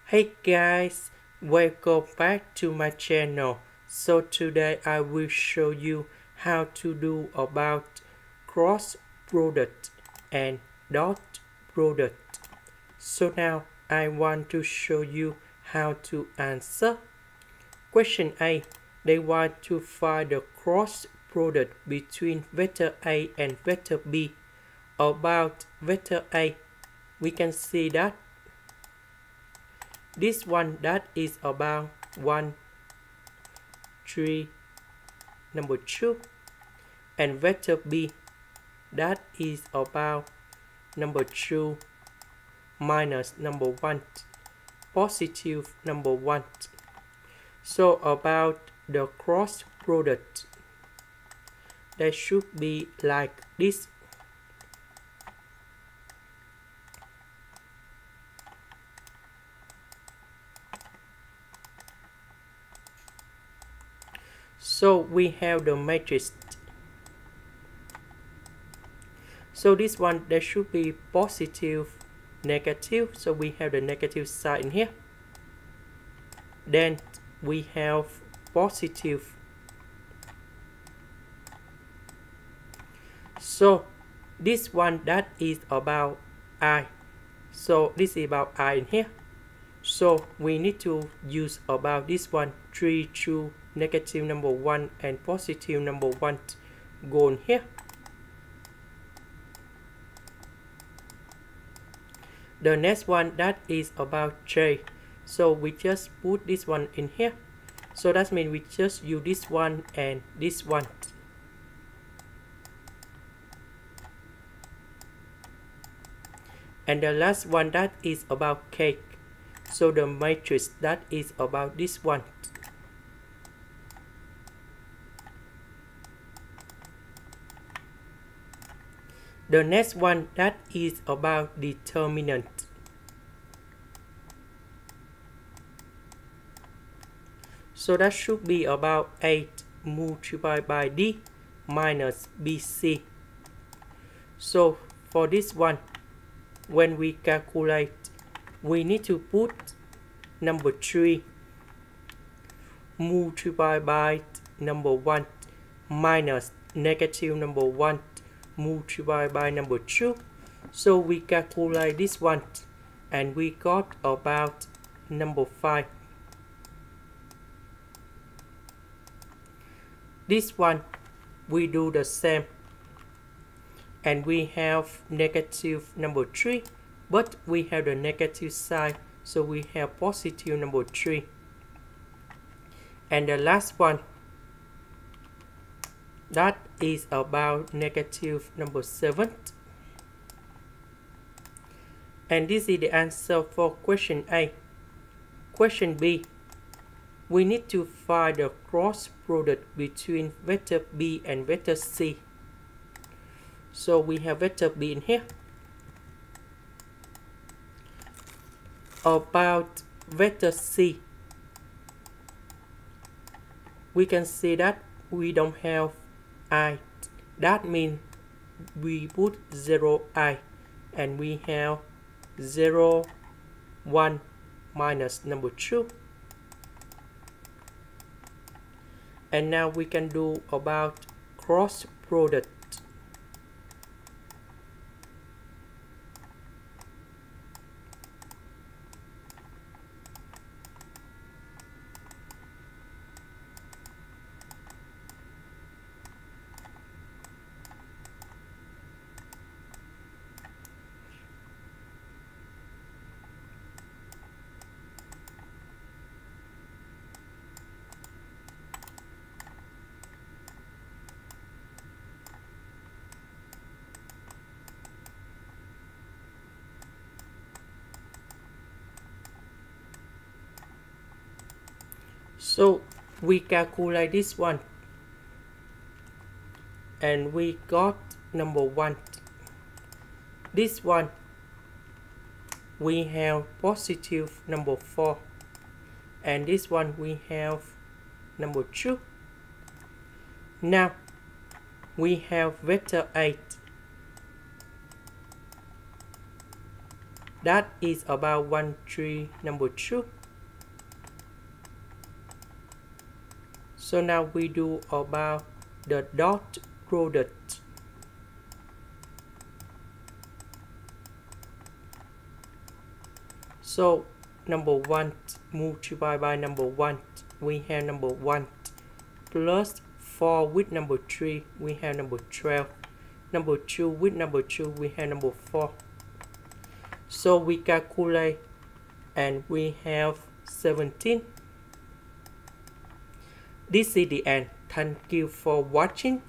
Hey guys, welcome back to my channel. So today I will show you how to do about cross product and dot product. So now I want to show you how to answer. Question A. They want to find the cross product between vector A and vector B. About vector A, we can see that this one that is about 1, 3, number 2, and vector B that is about number 2 minus number 1, positive number 1. So about the cross product, that should be like this. So we have the matrix. So this one, there should be positive, negative. So we have the negative sign in here. Then we have positive. So this one that is about I. So this is about I in here. So we need to use about this one, 3, 2, negative number 1 and positive number 1 go in here. The next one that is about J. So we just put this one in here. So that means we just use this one and this one. And the last one that is about K. So the matrix that is about this one. The next one that is about determinant. So that should be about 8 multiplied by D minus BC. So for this one, when we calculate, we need to put number 3 multiplied by number 1 minus negative number 1 multiplied by number 2. So we calculate this one and we got about number 5. This one we do the same and we have negative number 3, but we have the negative side, so we have positive number 3. And the last one that is about negative number 7. And this is the answer for question A. Question B. We need to find the cross product between vector B and vector C. So we have vector B in here. About vector C, we can see that we don't have I. That means we put 0I and we have 0, 1 minus number 2. And now we can do about cross product. So we calculate this one and we got number 1. This one we have positive number 4 and this one we have number 2. Now we have vector 8 That is about 1, 3, number 2. So now we do about the dot product. So number 1 multiplied by number 1, we have number 1 plus 4 with number 3, we have number 12. Number 2 with number 2, we have number 4. So we calculate and we have 17. This is the end. Thank you for watching.